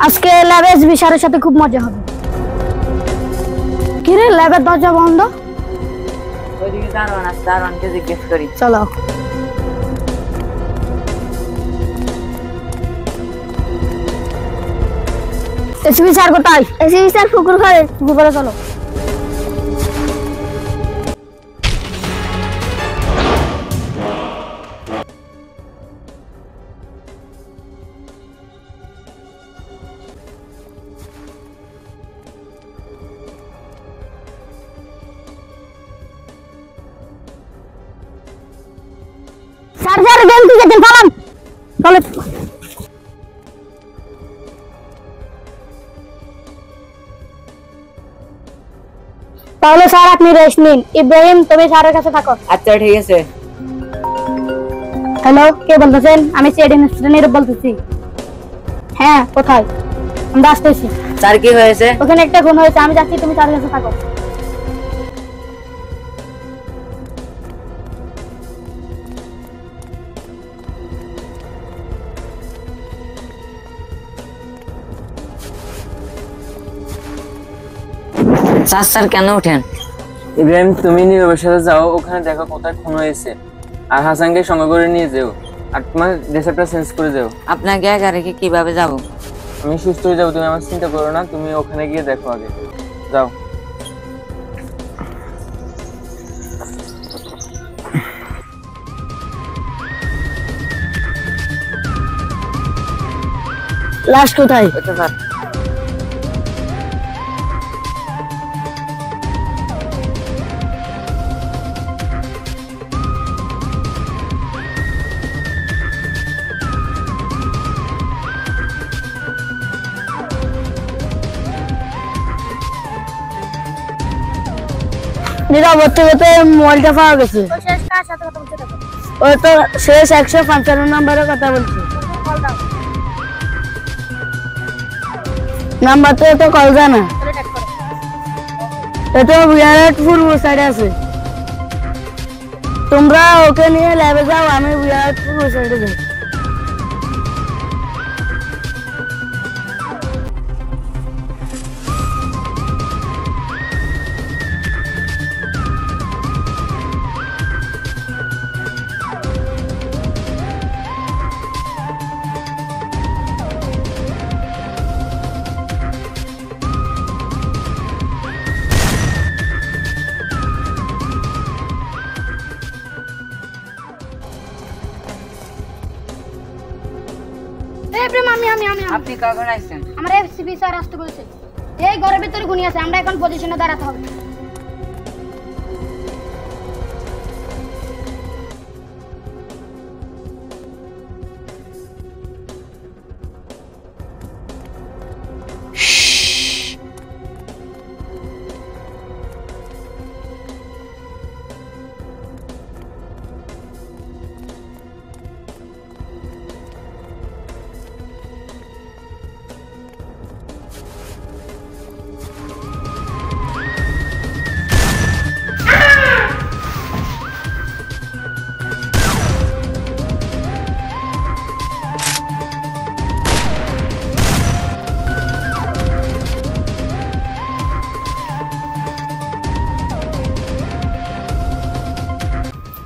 আজকে ল্যাবে এসবি স্যারের সাথে খুব মজা হবে। কি রে ল্যাবের দরজা বন্ধ? ওইদিকে দারোয়ানকে জিজ্ঞেস করি। চলো। এসবি স্যার কোথায়? এসবি স্যার পুকুর ঘরে। পুকুর ঘরে চলো। স্যার স্যার গেম থেকে যেতে পালান। চলো। তাহলে স্যার আপনি রেস্ট নিন। ইব্রাহিম তুমি স্যারের কাছে থাকো। আচ্ছা ঠিক আছে। হ্যালো, কে বলতেছেন? আমি সিআইডি ইন্সপেক্টর বলতেছি। হ্যাঁ, কোথায়? আমরা আসতেছি। স্যার কি হয়েছে? ওখানে একটা খুন হয়েছে, আমি যাচ্ছি, তুমি স্যারের কাছে থাকো। স্যার স্যার কেন উঠেন? ইব্রাহিম তুমি নীরবের সাথে যাও, ওখানে দেখো কোথায় খুন হয়েছে, আর হাসানকে সঙ্গে করে নিয়ে যাও, আর তোমার ড্রেসআপটা চেঞ্জ করে যাও। আপনাকে একা রেখে কিভাবে যাব? আমি সুস্থ হয়ে যাবো, তুমি আমার চিন্তা করো না, তুমি ওখানে গিয়ে দেখো আগে যাও। লাশ কোথায়? ওটা স্যার। নীরব হতে মোবাইলটা পাওয়া গেছে। ওই তো শেষ 155 নম্বরের কথা বলছি। নাম্বারটা তো কল জানা। এটা বিরাটপুর সাইডে আছে। তোমরা ওকে নিয়ে ল্যাবে যাও, আমি বিরাটপুর সাইডে যাই। আপনি কখন আসছেন? আমরা এফসিপি স্যার আসতে বলেছে। এই ঘরের ভিতরে গুনি আছে, আমরা এখন পজিশনে দাঁড়াতে হবে।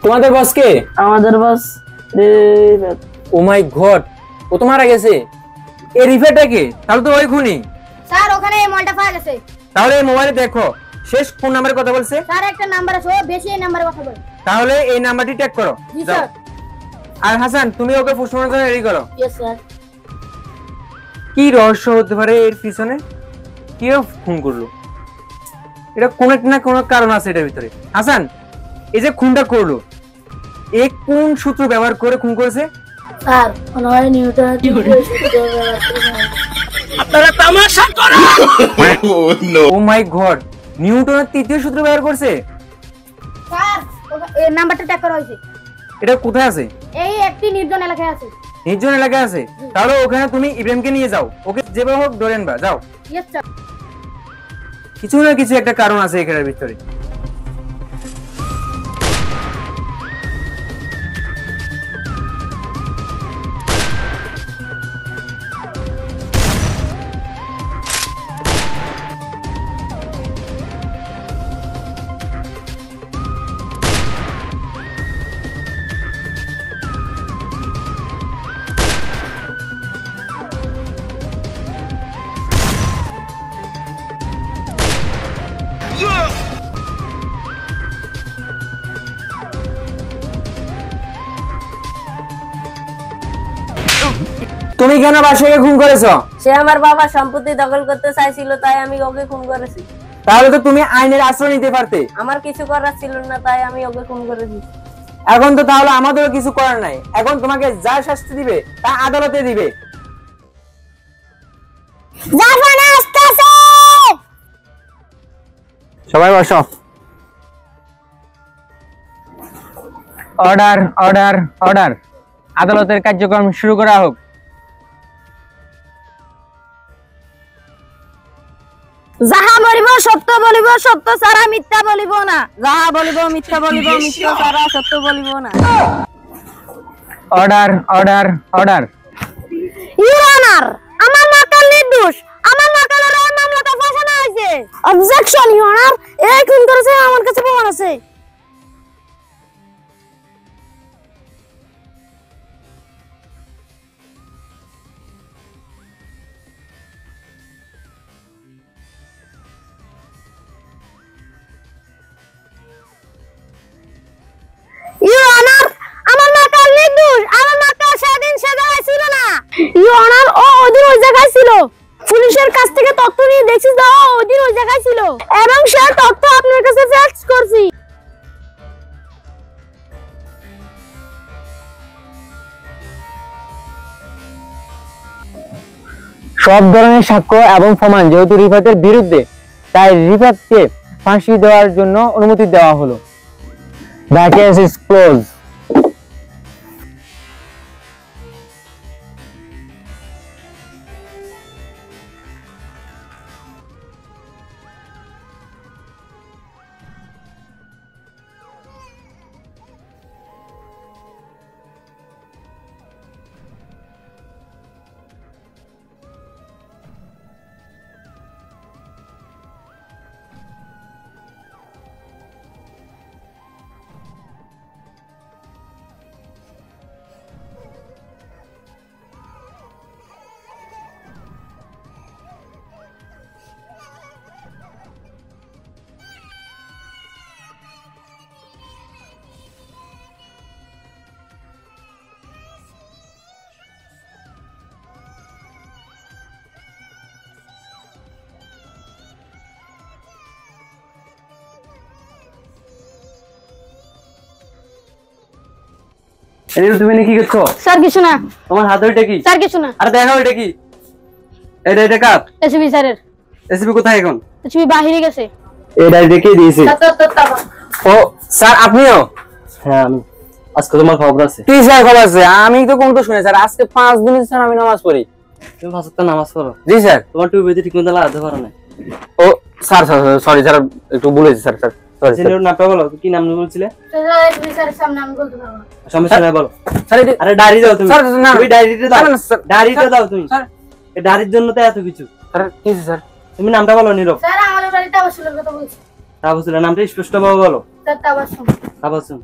তোমাদের বস কে? আমাদের বস ও মাই গড, ও তো মারা গেছে। এই রিফাটা কে? তাহলে তো ওই খুনি। স্যার ওখানে এই মোবাইলটা পাওয়া গেছে। তাহলে এই মোবাইলে দেখো শেষ কোন নাম্বারে কথা বলছে। স্যার একটা নাম্বার আছে, ও বেশি এই নাম্বারে কথা বলে। তাহলে এই নাম্বারটি ট্যাগ করো। জি স্যার। আর হাসান তুমি ওকে পোস্টমর্টমের জন্য রেডি করো। Yes sir. কি রহস্য হতে পারে এর পিছনে? কি খুন করলো? এটা কোন না কোন কারণ আছে এটার ভিতরে। হাসান, এই যে খুনটা করলো, এ কোন সূত্র ব্যবহার করে খুন করেছে? স্যার মনে হয় নিউটন। আপনারা তামাশা করেন। ও মাই গড, নিউটনের তৃতীয় সূত্র ব্যবহার করছে। স্যার এই নাম্বারটা ট্যাগ করা হয়েছে। এটা কোথায় আছে? এই একটি নির্জন এলাকায় আছে। নির্জন এলাকায় আছে? তাহলে ওখানে তুমি ইব্রাহিমকে নিয়ে যাও, ওকে যেভাবে হোক ধরেন বা যাও। Yes sir. কিছু না কিছু একটা কারণ আছে এখানের ভিতরে। তুমি কেন বাসাকে খুন করেছো? সে আমার বাবার সম্পত্তি দখল করতে চাইছিল, তাই আমি ওকে খুন করেছি। তাহলে তো তুমি আইনের আশ্রয় নিতে পারতে। আমার কিছু করার ছিল না, তাই আমি ওকে খুন করেছি। এখন তো তাহলে আমাদেরও কিছু করার নাই। এখন তোমাকে যা শাস্তি দিবে তা আদালতে দিবে। সবাই বসো। Order order order. আদালতের কার্যক্রম শুরু করা হোক। যাহা বলিব সত্য বলিব, সত্য ছাড়া মিথ্যা বলিব না। যাহা বলিব মিথ্যা বলিব, মিথ্যা ছাড়া সত্য বলিব না। Order order order. Your honour, আমার মাতাল নির্দোষ। আমার মাতালের এই মামলাটা ফাঁসানো হয়েছে। অবজেকশন ইউর অনার, এই খুন করেছে, আমার কাছে প্রমাণ আছে। ইউর অনার, আমার মাতাল নির্দোষ। আমার মাতাল সেদিন সে জায়গায় ছিল না। ইউর অনার, ও ওদিন ওই জায়গায় ছিল। পুলিশের কাছ থেকে তথ্য নিয়ে দেখছি যে ও ওদিন ওই জায়গায় ছিল, এবং সে তথ্য আপনার কাছে ফ্যাক্স করছি। সব ধরনের সাক্ষ্য এবং প্রমাণ যেহেতু রিফাতের বিরুদ্ধে, তাই রিফাতকে ফাঁসি দেওয়ার জন্য অনুমতি দেওয়া হলো। The case is closed. তুমি কি করছো? স্যার কিছু না। তোমার হাতে ওইটা কি? স্যার কিছু না। আরে দেখো ওইটা কি? এটা কার? এসবি স্যারের। এসবি কোথায় এখন? এসবি বাহিরে গেছে। এই ডায়েরি কে দিয়েছে? ও স্যার, আপনিও? হ্যাঁ আমি। আজকে তোমার খবর আছে? কি স্যার খবর আছে? আমি তো কোন তো শুনে স্যার, আজকে 5 দিন স্যার আমি নামাজ পড়ি। তুমি 5 ওয়াক্ত নামাজ পড়ো? জি স্যার। তোমার টুপিতে ঠিকমতো লাগাতে পারো না? ও স্যার সরি স্যার, একটু ভুল হয়েছে স্যার। Sorry sir. নামটা বলো, কি নাম বলছিলে? স্যার এসবি স্যারের সামনে আমি বলতে পারবো না। সমস্যা নাই, বলো। স্যার আরে ডায়েরি দাও তুমি। তুমি ডায়েরিটা দাও। ডায়েরিটা দাও তুমি। স্যার এই ডায়েরির জন্য তো এত কিছু। স্যার কি স্যার? তুমি নামটা বলো নীরব। স্যার আমাদের বাড়িতে আবাসনের কথা বলছি। তাবাসসুম, নামটা স্পষ্টভাবে বলো। স্যার তাবাসসুম। তাবাসসুম।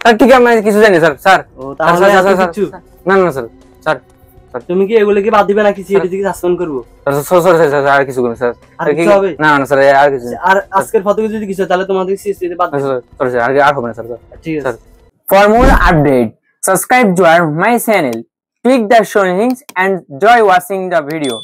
স্যার ঠিক আছে, আমি কিছু জানি স্যার। স্যার ও তাহলে কিছু না না স্যার। স্যার তুমি কি এগুলো কি বাদ দিবে নাকি সিএডি থেকে সাসপেন্ড করব? স্যার আর কিছু করুন স্যার। আর কি হবে? না না স্যার আর কিছু। আর আজকের ফটো যদি কিছু তাহলে তোমাদের সিএসটি বাদ দিবে। স্যার আর হবে না স্যার। ঠিক আছে sir. For more update, subscribe to our my channel, click the showing links and enjoy watching the video.